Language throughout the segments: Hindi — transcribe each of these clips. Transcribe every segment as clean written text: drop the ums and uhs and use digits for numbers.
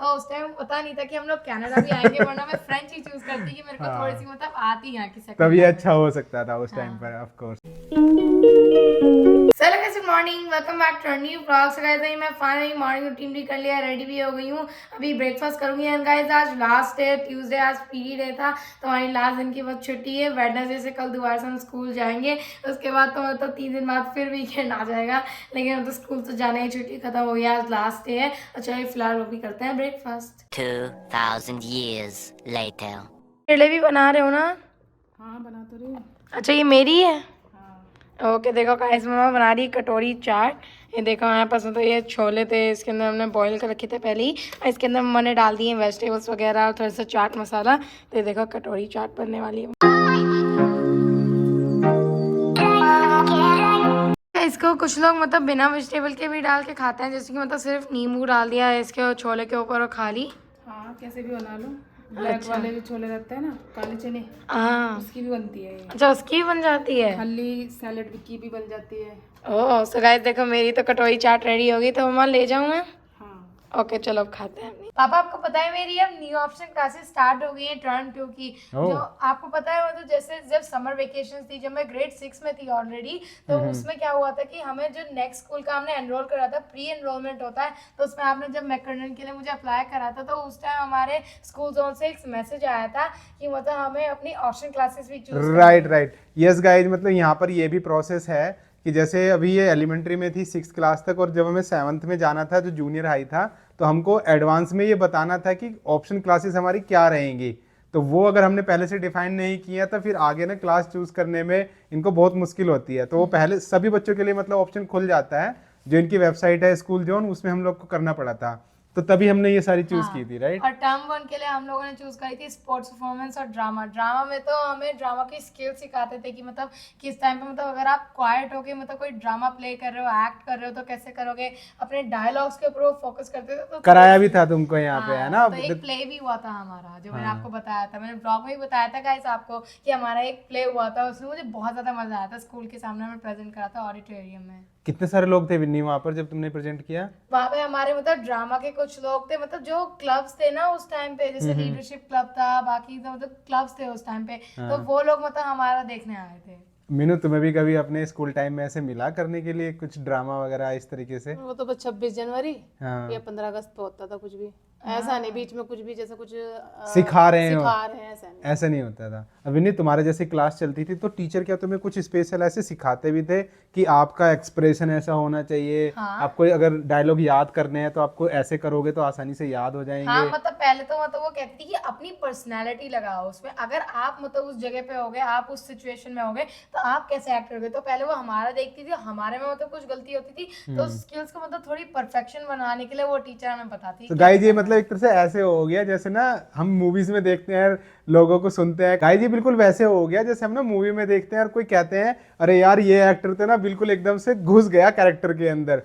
तो उस टाइम पता नहीं था कि हम लोग कनाडा भी आएंगे, वरना मैं फ्रेंच ही चूज करती कि मेरे को थोड़ी सी मतलब आती है यहाँ की सेकंड तभी लैंग्वेज। अच्छा हो सकता था उस टाइम पर, of course. Hello guys, good morning, welcome back to new blog. So guys मैं फाइनली मॉर्निंग रूटीन भी कर लिया, रेडी भी हो गई हूँ, अभी ब्रेकफास्ट करूंगी। एंड गाइस आज लास्ट डे, ट्यूसडे आज फ्री डे था, तो हमारी लास्ट दिन की बस छुट्टी है। वेडनेसडे से कल दोबारा से हम स्कूल जाएंगे, उसके बाद तो मतलब 3 दिन बाद फिर वीकेंड आ जाएगा, लेकिन हम तो स्कूल तो जाने की छुट्टी खत्म हो गया, आज लास्ट डे है। और चलिए फिलहाल वो भी करते हैं ब्रेकफास्ट। 2000 years later. केले भी बना रहे हो ना? हाँ बना तो रही हूँ। अच्छा ये मेरी है। हाँ ओके देखो गाइस, मम्मा बना रही है कटोरी चाट। ये देखो हमारे पास तो ये छोले थे, इसके अंदर हमने बॉईल कर रखे थे पहले ही, और इसके अंदर मम्मा ने डाल दिए वेजिटेबल्स वगैरह और थोड़ा सा चाट मसाला। तो ये देखो कटोरी चाट बनने वाली है। इसको कुछ लोग मतलब बिना वेजिटेबल के भी डाल के खाते हैं, जैसे कि मतलब सिर्फ नींबू डाल दिया है इसके छोले के ऊपर और खा ली। हाँ कैसे भी बना लो। ब्लैक वाले भी छोले रहते हैं ना, काले चने, हाँ उसकी भी बनती है ये। अच्छा, उसकी भी बन जाती है। हल्ली सैलेड की भी बन जाती है। ओह सो गाइस देखो मेरी तो कटोरी चाट रेडी हो गई, तो मम्मा ले जाऊँ मैं? हाँ ओके चलो अब खाते हैं। पापा आपको पता है मेरी अब न्यू ऑप्शन क्लासेस स्टार्ट हो गई है टर्न 2 की। Oh. जो आपको पता है मतलब जैसे जब समर वेकेशन थी, जब मैं ग्रेड 6 में थी ऑलरेडी, तो उसमें क्या हुआ था कि हमें जो नेक्स्ट स्कूल का हमने एनरोल करा था, प्री एनरोलमेंट होता है, तो उसमें आपने जब मैकर्नल के लिए मुझे अप्लाई करा था, तो उस टाइम हमारे स्कूल जोन से एक मैसेज आया था कि मतलब हमें अपनी ऑप्शन क्लासेस भी choose right right, yes guys, मतलब यहाँ पर ये भी प्रोसेस है कि जैसे अभी ये एलिमेंट्री में थी 6th क्लास तक, और जब हमें 7th में जाना था जो जूनियर हाई था, तो हमको एडवांस में ये बताना था कि ऑप्शन क्लासेस हमारी क्या रहेंगी। तो वो अगर हमने पहले से डिफाइन नहीं किया तो फिर आगे ना क्लास चूज करने में इनको बहुत मुश्किल होती है। तो वो पहले सभी बच्चों के लिए मतलब ऑप्शन खुल जाता है, जो इनकी वेबसाइट है स्कूल जोन, उसमें हम लोग को करना पड़ा था, तो तभी हमने ये सारी चूज की थी, राइट। और टर्म 1 के लिए हम लोगों ने चूज करी थी स्पोर्ट्स परफॉर्मेंस और ड्रामा। ड्रामा में तो हमें ड्रामा की स्किल सिखाते थे कि मतलब किस टाइम पे मतलब अगर आप क्वाइट होके मतलब कोई ड्रामा प्ले कर रहे हो, एक्ट कर रहे हो, तो कैसे करोगे, अपने डायलॉग्स के ऊपर फोकस करते थे। तो कराया भी था तुमको यहाँ पे, है ना। तो एक प्ले भी हुआ था हमारा, जो मैंने आपको बताया था, मैंने ब्लॉग में भी बताया था गाइस आपको कि हमारा एक प्ले हुआ था, उसमें मुझे बहुत ज्यादा मजा आया था। स्कूल के सामने हमें प्रेजेंट करा था ऑडिटोरियम में। कितने सारे लोग थे विन्नी वहाँ पर जब तुमने प्रेजेंट किया? वहाँ पे हमारे मतलब ड्रामा के कुछ लोग थे, मतलब जो क्लब्स थे ना उस टाइम पे, जैसे लीडरशिप क्लब था, बाकी तो मतलब क्लब्स थे उस टाइम पे, तो वो लोग मतलब हमारा देखने आए थे। मीनू, तुम्हें भी कभी अपने स्कूल टाइम में ऐसे मिला करने के लिए कुछ ड्रामा वगैरह इस तरीके से? वो तो बस 26 जनवरी हाँ, या 15 अगस्त पे होता था, कुछ भी ऐसा नहीं बीच में कुछ भी, जैसे कुछ सिखा रहे हो, सिखा रहे हैं, ऐसा नहीं। ऐसा नहीं होता था। अभी नहीं, तुम्हारे जैसे क्लास चलती थी तो टीचर क्या तुम्हें कुछ स्पेशल ऐसे सिखाते भी थे कि आपका एक्सप्रेशन ऐसा होना चाहिए, आपको अगर डायलॉग याद करने हैं तो आपको ऐसे करोगे तो आसानी से याद हो जाएंगे? हाँ मतलब पहले तो मतलब वो कहती थी कि अपनी पर्सनैलिटी लगाओ उसमें, अगर आप मतलब उस जगह पे होगे, आप उस सिचुएशन में होगे, तो आप कैसे एक्ट करोगे। तो पहले वो हमारा देखती थी, हमारे में मतलब कुछ गलती होती थी, तो स्किल्स को मतलब थोड़ी परफेक्शन बनाने के लिए वो टीचर हमें बताती तो गाइज ये मतलब एक तरह से ऐसे हो गया जैसे ना हम मूवीज में देखते हैं, लोगों को सुनते हैं। गाइज ये बिल्कुल वैसे हो गया जैसे हम ना मूवी में देखते हैं और कोई कहते हैं अरे यार ये एक्टर थे ना, बिल्कुल एकदम से घुस गया कैरेक्टर के अंदर,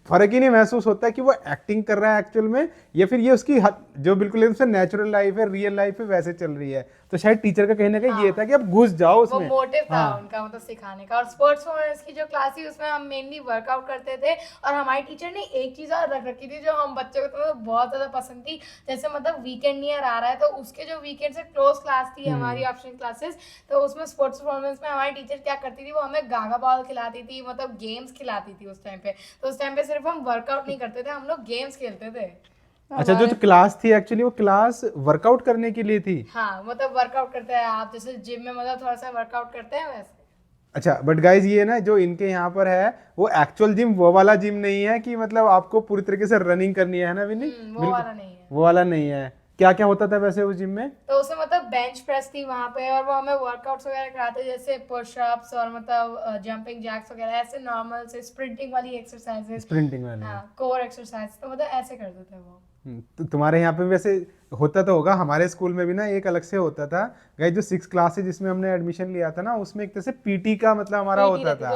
फर्क ही नहीं महसूस होता है कि वो एक्टिंग कर रहा है एक्चुअल में, या फिर ये उसकी जो बिल्कुल एकदम से नेचुरल लाइफ है, रियल लाइफ है, वैसे चल रही है। तो शायद टीचर का कहीं ना कहीं ये था कि आप घुस जाओ वो उसमें। मोटिव था उनका मतलब सिखाने का। और स्पोर्ट्स परफॉर्मेंस की जो क्लास थी उसमें हम मेनली वर्कआउट करते थे, और हमारी टीचर ने एक चीज और रख रखी थी जो हम बच्चों को तो मतलब बहुत ज्यादा पसंद थी। जैसे मतलब वीकेंड नियर आ रहा है, तो उसके जो वीकेंड से क्लोज क्लास थी हमारी ऑप्शन क्लासेस, तो उसमें स्पोर्ट्स परफॉर्मेंस में हमारी टीचर क्या करती थी, वो हमें गागा बॉल खिलाती थी, मतलब गेम्स खिलाती थी उस टाइम पे। तो उस टाइम पे सिर्फ हम वर्कआउट नहीं करते थे, हम लोग गेम्स खेलते थे। अच्छा, जो क्लास थी एक्चुअली वो क्लास वर्कआउट करने के लिए थी? हाँ मतलब वर्कआउट करते हैं आप जैसे जिम में मतलब थोड़ा सा वर्कआउट करते हैं वैसे। अच्छा, बट गाइज ये ना जो इनके यहाँ पर है वो एक्चुअल जिम वो वाला जिम नहीं है कि मतलब आपको पूरी तरीके से रनिंग करनी है ना विनी? वो वाला नहीं है। वो वाला नहीं है। क्या क्या होता था वैसे उस जिम में? तो उसमें मतलब बेंच प्रेस थी वहां पे, और वो हमें वर्कआउट्स वगैरह कराते जैसे पुशअप्स और मतलब जंपिंग जैक्स वगैरह, ऐसे नॉर्मल से स्प्रिंटिंग वाली एक्सरसाइजेस, स्प्रिंटिंग वाले? हाँ कोर एक्सरसाइज, तो मतलब ऐसे करते थे वो। तो तुम्हारे यहाँ पे वैसे होता तो होगा, हमारे स्कूल में भी ना एक अलग से होता था। गाइस जो 6 क्लास जिसमें हमने एडमिशन लिया था ना, उसमें एक तरह से पीटी का मतलब हमारा होता था,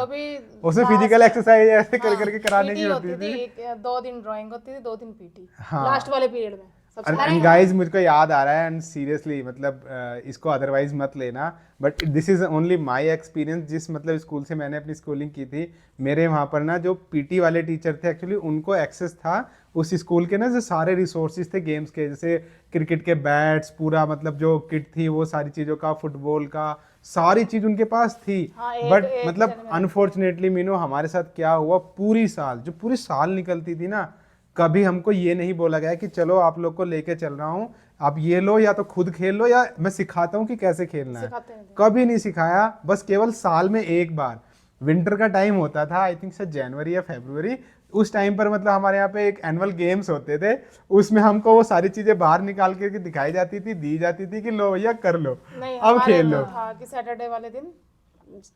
उसमें फिजिकल एक्सरसाइज ऐसे कर करके कराने की होती थी। 2 दिन ड्राइंग होती थी, 2 दिन पीटी, हाँ। लास्ट वाले पीरियड में एंड गाइस मुझको याद आ रहा है, एंड सीरियसली मतलब इसको अदरवाइज मत लेना, but this is only my experience. जिस मतलब स्कूल से मैंने अपनी स्कूलिंग की थी, मेरे वहाँ पर ना जो पीटी वाले टीचर थे एक्चुअली उनको एक्सेस था उस स्कूल के ना जो सारे रिसोर्सेज थे गेम्स के, जैसे क्रिकेट के बैट्स, पूरा मतलब जो किट थी वो सारी चीज़ों का, फुटबॉल का, सारी चीज़ उनके पास थी। बट मतलब अनफॉर्चुनेटली मीनू हमारे साथ क्या हुआ, पूरी साल निकलती थी ना, कभी हमको ये नहीं बोला गया कि चलो आप लोग को लेके चल रहा हूँ, आप ये लो या तो खुद खेल लो या मैं सिखाता हूँ कि कैसे खेलना है। कभी नहीं सिखाया, बस केवल साल में एक बार विंटर का टाइम होता था, आई थिंक शायद जनवरी या फरवरी, उस टाइम पर मतलब हमारे यहाँ पे एक एनुअल गेम्स होते थे, उसमें हमको वो सारी चीजें बाहर निकाल के दिखाई जाती थी, दी जाती थी कि लो भैया कर लो, अब खेल लो। था कि सैटरडे वाले दिन,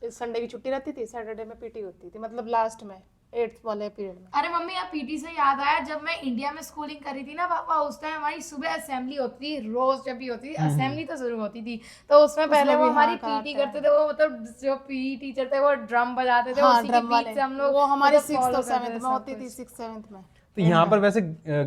संडे की छुट्टी रहती थी, सैटरडे में पीटी होती थी, मतलब लास्ट में 8th वाले पीरियड में। अरे मम्मी आप पीटी से याद आया, जब मैं इंडिया में स्कूलिंग करी थी ना पापा, उस टाइम हमारी सुबह असेंबली होती थी, रोज जब भी होती थी असेंबली तो जरूर होती थी, तो उसमें पहले वो हमारी पीटी करते थे, वो मतलब जो पीटी टीचर थे वो ड्रम बजाते थे, उसी के बीच से हम लोग वो हमारे मतलब 6th follow और करते 7th थे में सब होती थी, कुछ। 6th 7th में। तो यहाँ पर वैसे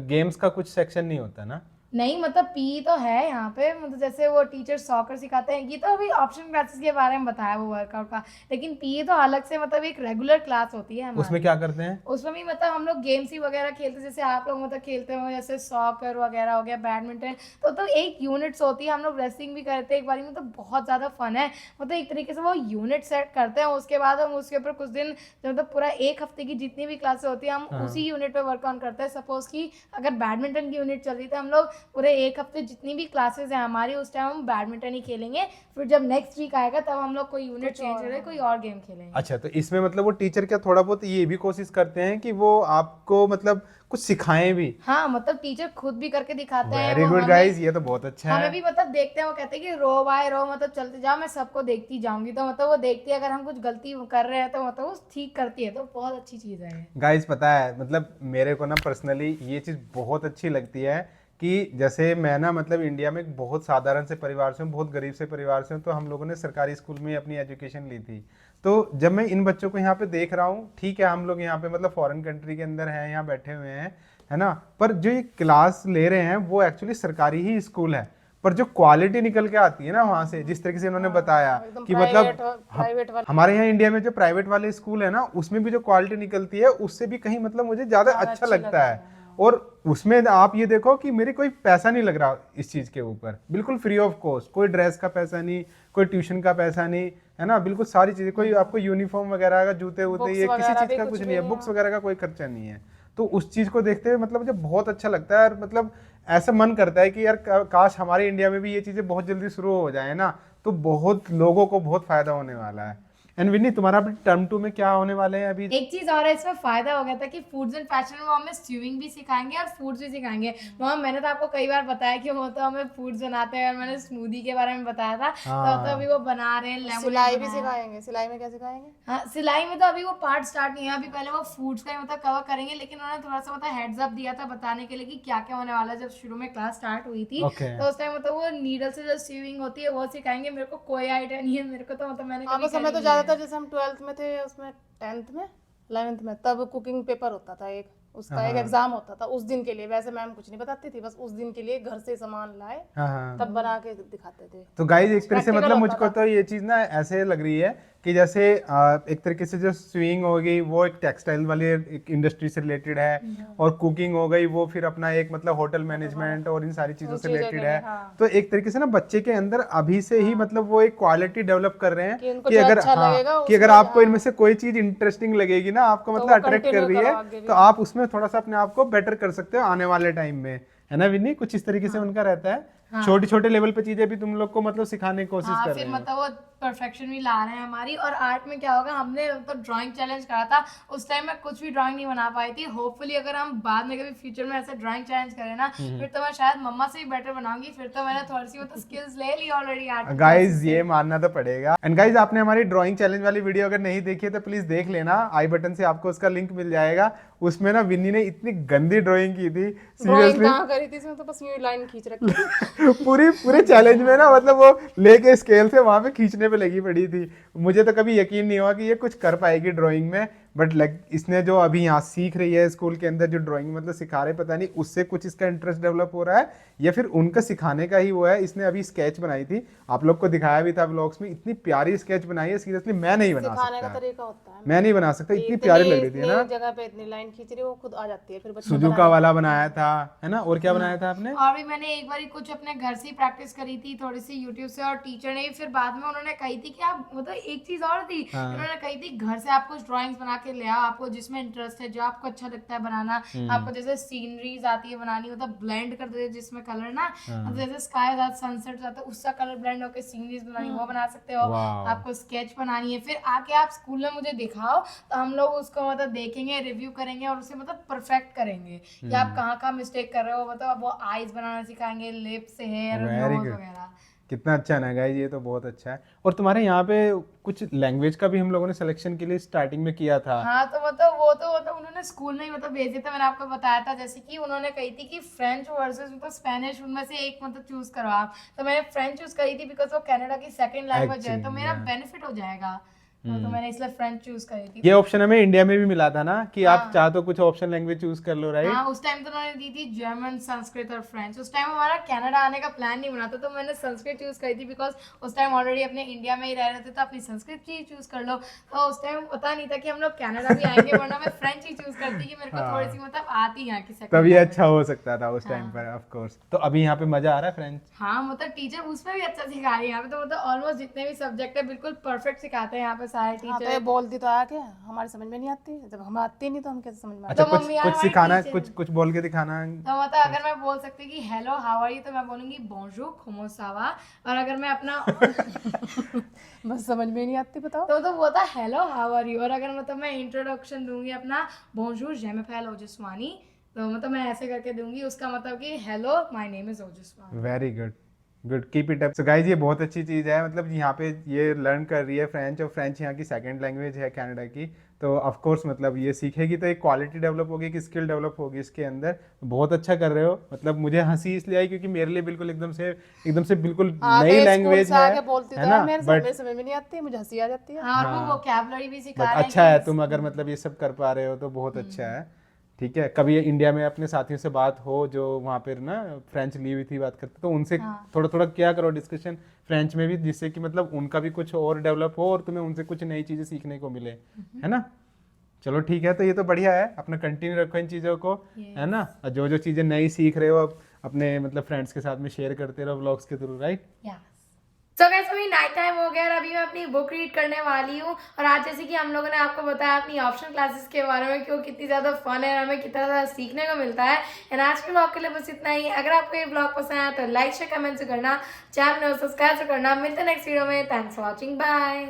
गेम्स का कुछ सेक्शन नहीं होता ना? नहीं मतलब पी तो है यहाँ पे, मतलब जैसे वो टीचर सॉकर सिखाते हैं, ये तो अभी ऑप्शन क्लासेस के बारे में बताया वो वर्कआउट का, लेकिन पी तो अलग से मतलब एक रेगुलर क्लास होती है हमारी। उसमें क्या करते हैं? उसमें भी मतलब हम लोग गेम्स ही वगैरह खेलते, जैसे आप लोग मतलब खेलते हो जैसे सॉकर वगैरह हो गया, बैडमिंटन, तो एक यूनिट्स होती है, हम लोग रेसलिंग भी करते हैं एक बारी में, तो बहुत ज़्यादा फन है, मतलब एक तरीके से वो यूनिट सेट करते हैं, उसके बाद हम उसके ऊपर कुछ दिन मतलब पूरा एक हफ्ते की जितनी भी क्लासेस होती है हम उसी यूनिट पे वर्क ऑन करते हैं। सपोज कि अगर बैडमिंटन की यूनिट चल रही है, हम लोग पूरे एक हफ्ते जितनी भी क्लासेस हैं हमारी, उस टाइम हम बैडमिंटन ही खेलेंगे, फिर जब नेक्स्ट वीक आएगा तब हम लोग कोई यूनिट चेंज करेंगे, कोई और गेम खेलेंगे। अच्छा, तो इसमें मतलब वो टीचर क्या थोड़ा बहुत ये भी कोशिश करते हैं कि वो आपको मतलब कुछ सिखाएं भी? हाँ मतलब टीचर खुद भी करके दिखाते हैं। वेरी वो गुड हमें- गाइस, ये तो बहुत अच्छा हमें है। भी मतलब देखते हैं, वो कहते हैं कि रो बाय रो मतलब चलते जाओ, मैं सबको देखती जाऊंगी, तो मतलब वो देखती है अगर हम कुछ गलती कर रहे हैं तो मतलब वो ठीक करती है, तो बहुत अच्छी चीज़ है ये। गाइस पता है मतलब मेरे को ना पर्सनली ये चीज़ बहुत अच्छी लगती है कि जैसे मैं ना मतलब इंडिया में एक बहुत साधारण से परिवार से हूँ, बहुत गरीब से परिवार से हूँ, तो हम लोगों ने सरकारी स्कूल में ही अपनी एजुकेशन ली थी। तो जब मैं इन बच्चों को यहाँ पे देख रहा हूँ, ठीक है हम लोग यहाँ पे मतलब फॉरेन कंट्री के अंदर हैं, यहाँ बैठे हुए हैं, है ना, पर जो ये क्लास ले रहे हैं वो एक्चुअली सरकारी ही स्कूल है, पर जो क्वालिटी निकल के आती है ना वहाँ से, जिस तरीके से इन्होंने बताया कि मतलब प्राइवेट वाले, हमारे यहाँ इंडिया में जो प्राइवेट वाले स्कूल है ना, उसमें भी जो क्वालिटी निकलती है उससे भी कहीं मतलब मुझे ज़्यादा अच्छा लगता है। और उसमें आप ये देखो कि मेरे कोई पैसा नहीं लग रहा इस चीज़ के ऊपर, बिल्कुल फ्री ऑफ कॉस्ट, कोई ड्रेस का पैसा नहीं, कोई ट्यूशन का पैसा नहीं, है ना, बिल्कुल सारी चीज़ें, कोई आपको यूनिफॉर्म वगैरह का, जूते वूते, ये किसी चीज़ का कुछ नहीं है, बुक्स वगैरह का कोई खर्चा नहीं है। तो उस चीज़ को देखते हुए मतलब मुझे बहुत अच्छा लगता है, और मतलब ऐसा मन करता है कि यार काश हमारे इंडिया में भी ये चीज़ें बहुत जल्दी शुरू हो जाए ना, तो बहुत लोगों को बहुत फायदा होने वाला है। एंड विन्नी, तुम्हारा अभी टर्म 2 में क्या होने वाले हैं अभी? एक चीज और है इसमें फायदा हो गया था कि फूड्स एंड फैशन में वो हमें स्टीविंग भी सिखाएंगे और फूड्स भी सिखाएंगे। वहाँ मैंने तो आपको कई बार बताया कि वो तो हमें फूड्स बनाते हैं, और मैंने स्मूदी के बारे में बताया था, तो अभी वो बना रहे हैं, लेमन सिलाई भी सिखाएंगे। सिलाई में क्या सिखाएंगे? हाँ सिलाई में तो अभी वो पार्ट स्टार्ट नहीं है, अभी पहले वो फूड्स का ही मतलब कवर करेंगे, लेकिन उन्होंने थोड़ा सा मतलब हेड्स अप दिया था बताने के लिए कि क्या क्या होने वाला है। जब शुरू में क्लास स्टार्ट हुई थी तो उस टाइम मतलब वो नीडल से जो स्टीविंग होती है वो सिखाएंगे। मेरे को कोई आइडिया नहीं है, मेरे को तो मतलब मैंने हाँ, बस हमें तो ज्यादातर जैसे हम 12th में थे, उसमें 10th में 11th में, तब कुकिंग पेपर होता था एक, उसका एक एग्जाम होता था उस दिन के लिए। वैसे मैम कुछ नहीं बताती थी, बस उस दिन के लिए घर से सामान लाए तब बना के दिखाते थे। तो गाइज एक तरह से मतलब मुझको तो ये चीज ना ऐसे लग रही है कि जैसे एक तरीके से जो स्विंग हो गई वो एक टेक्सटाइल वाली एक इंडस्ट्री से रिलेटेड है, और कुकिंग हो गई वो फिर अपना एक मतलब होटल मैनेजमेंट और इन सारी चीजों से रिलेटेड है। तो एक तरीके से ना बच्चे के अंदर अभी से ही मतलब वो एक क्वालिटी डेवलप कर रहे हैं कि अगर कि अगर आपको इनमें से कोई चीज इंटरेस्टिंग लगेगी ना, आपको मतलब अट्रैक्ट कर रही है, तो आप उसमें थोड़ा सा अपने आप को बेटर कर सकते हो आने वाले टाइम में, है ना विन्नी? कुछ इस तरीके से उनका रहता है। छोटे छोटे लेवल पे चीजें भी तुम लोग को मतलब सिखाने की कोशिश कर रहे फिर हैं। मतलब वो परफेक्शन भी ला रहे हैं हमारी। और आर्ट में क्या होगा, हमने तो ड्राइंग चैलेंज करा था, उस टाइम मैं कुछ भी ड्राइंग नहीं बना पाई थी। होपफुली अगर हम बाद में कभी फ्यूचर में ऐसे ड्राइंग चैलेंज करें ना, फिर तो मैं शायद मम्मा से ही बेटर बनाऊंगी। फिर तो मैंने थोड़ी सी मतलब स्किल्स ले ली ऑलरेडी आर्ट। गाइज ये मानना तो पड़ेगा। एंड गाइज आपने हमारी ड्राइंग चैलेंज वाली वीडियो अगर नहीं देखी है तो प्लीज देख लेना, आई बटन से आपको उसका लिंक मिल जाएगा। उसमें ना विन्नी ने इतनी गंदी ड्राइंग की थी, सीरियसली करी थी इसमें, तो बस यूं लाइन खींच रखी पूरे चैलेंज में ना मतलब वो लेके स्केल से वहां पे खींचने पे लगी पड़ी थी। मुझे तो कभी यकीन नहीं हुआ कि ये कुछ कर पाएगी ड्राइंग में। बट लाइक इसने जो अभी यहाँ सीख रही है स्कूल के अंदर जो ड्राइंग मतलब सिखा रहे पता नहीं उससे कुछ इसका इंटरेस्ट डेवलप हो रहा है या फिर उनका सिखाने का ही वो है। इसने अभी स्केच बनाई थी, आप लोग को दिखाया भी था व्लॉग्स में, इतनी प्यारी स्केच बनाई है, सीरियसली मैं नहीं बना सिखाने का सकता, तरीका होता है, मैं नहीं बना सकता, इतनी प्यारी लग रही थी ना। जगह पे इतनी लाइन खींच रही है वो खुद आ जाती है, फिर बच्चा सुजुका वाला बनाया था है ना, और क्या बनाया था आपने? और भी मैंने एक बार कुछ अपने घर से ही प्रैक्टिस करी थी थोड़ी सी यूट्यूब से, और टीचर ने फिर बाद में उन्होंने कही थी कि आप मतलब एक चीज और थी, उन्होंने कही थी घर से आप कुछ ड्राइंग्स बना के ले आओ, आपको जिसमें इंटरेस्ट है, जो आपको अच्छा लगता है बनाना, आपको जैसे सीनरीज आती है बनानी, मतलब ब्लेंड कर देते जिसमें कलर ना, जैसे स्काई साथ सनसेट आता है उसका कलर ब्लेंड होकर सीनरीज बनानी वो बना सकते हो, आपको स्केच बनानी है, फिर आके आप स्कूल में मुझे दिखाओ तो हम लोग उसको मतलब देखेंगे, रिव्यू करेंगे और उसे मतलब परफेक्ट करेंगे कि आप कहाँ मिस्टेक कर रहे हो, मतलब वो आईज बनाना सिखाएंगे, लिप्स, हेयर, नोज वगैरह। कितना अच्छा ना गाइस, ये तो बहुत अच्छा है। और तुम्हारे यहाँ पे कुछ लैंग्वेज का भी हम लोगों ने सिलेक्शन के लिए स्टार्टिंग में किया था। हाँ, तो मतलब वो तो मतलब उन्होंने स्कूल में ही मतलब भेजे थे, मैंने आपको बताया था, जैसे कि उन्होंने कही थी कि फ्रेंच वर्सेस मतलब स्पेनिश, उनमें से एक मतलब चूज करो आप, तो मैंने फ्रेंच चूज करी थी बिकॉज वो कनाडा की सेकंड लैंग्वेज है, तो मेरा बेनिफिट हो जाएगा, तो मैंने इसलिए फ्रेंच चूज करी थी। ये ऑप्शन हमें इंडिया में भी मिला था ना कि आप चाहो तो कुछ ऑप्शन लैंग्वेज चूज कर लो, राइट? हाँ, उस टाइम तो उन्होंने दी थी जर्मन, संस्कृत और फ्रेंच। उस टाइम हमारा कनाडा आने का प्लान नहीं बना था, तो मैंने संस्कृत चूज करी थी बिकॉज उस टाइम ऑलरेडी अपने इंडिया में ही रह रहे थे, तो अपनी संस्कृत ही चूज कर लो। तो उस टाइम पता नहीं था कि हम लोग कनाडा भी आएंगे, वरना मैं फ्रेंच ही चूज करती कि मेरे को थोड़ी सी मतलब आती है यहाँ की सेकंड। तभी अच्छा हो सकता था उस टाइम पर, ऑफ कोर्स। तो अभी यहाँ पे मजा आ रहा है फ्रेंच? हाँ, मतलब टीचर उसमें भी अच्छा सिखा रही है, यहाँ पे तो मतलब ऑलमोस्ट जितने भी सब्जेक्ट है बिल्कुल परफेक्ट सिखाते हैं यहाँ पे सारे टीचर। बोलती तो आ क्या, हमारी समझ में नहीं आती, जब हमें आती नहीं तो हम कैसे समझ में अच्छा, तो कुछ मम्मी कुछ हमारी सिखाना, teacher कुछ बोल के दिखाना। तो मतलब अगर मैं बोल सकती कि हेलो हाउ आर यू, तो मैं बोलूंगी बोंजूर खोमो सावा, और अगर मैं अपना बस समझ में नहीं आती, बताओ। तो वो था हेलो हाउ आर यू, और अगर मतलब मैं इंट्रोडक्शन दूंगी अपना बोंजूर जे m'appelle ओजस्वानी, तो मतलब मैं ऐसे करके दूंगी, उसका मतलब कि hello my name is Ojaswani. Very good, good, keep it up. So guys, ये बहुत अच्छी चीज़ है, मतलब यहाँ पे ये लर्न कर रही है फ्रेंच, और फ्रेंच यहाँ की सेकंड लैंग्वेज है कनाडा की, तो ऑफ कोर्स मतलब ये सीखेगी तो एक क्वालिटी डेवलप होगी, एक स्किल डेवलप होगी इसके अंदर। बहुत अच्छा कर रहे हो, मतलब मुझे हंसी इसलिए आई क्योंकि मेरे लिए बिल्कुल एकदम से बिल्कुल नई लैंग्वेज है ना, बट समझ में नहीं आती, मुझे हंसी आ जाती है। हाँ, और वो वोकैबुलरी भी सिखा रहे हैं। अच्छा है, तुम अगर मतलब ये सब कर पा रहे हो तो बहुत अच्छा है। ठीक है, कभी इंडिया में अपने साथियों से बात हो जो वहाँ पर ना फ्रेंच ली हुई थी बात करते, तो उनसे थोड़ा थोड़ा क्या करो डिस्कशन फ्रेंच में भी, जिससे कि मतलब उनका भी कुछ और डेवलप हो और तुम्हें उनसे कुछ नई चीजें सीखने को मिले, है ना। चलो ठीक है, तो ये तो बढ़िया है, अपना कंटिन्यू रखो इन चीज़ों को, है ना। और जो जो चीज़ें नई सीख रहे हो अब अपने मतलब फ्रेंड्स के साथ में शेयर करते रहो व्लॉग्स के थ्रू, राइट? तो गाइस, अभी नाइट टाइम हो गया और अभी मैं अपनी बुक रीड करने वाली हूँ। और आज जैसे कि हम लोगों ने आपको बताया अपनी ऑप्शन क्लासेस के बारे में कि वो कितनी ज़्यादा फन है और हमें कितना ज़्यादा सीखने को मिलता है। एंड आज के ब्लॉग के लिए बस इतना ही। अगर आपको ये ब्लॉग पसंद आया तो लाइक शेयर कमेंट से करना, चैनल को सब्सक्राइब से करना। मिलते हैं नेक्स्ट वीडियो में। Thanks for watching, bye.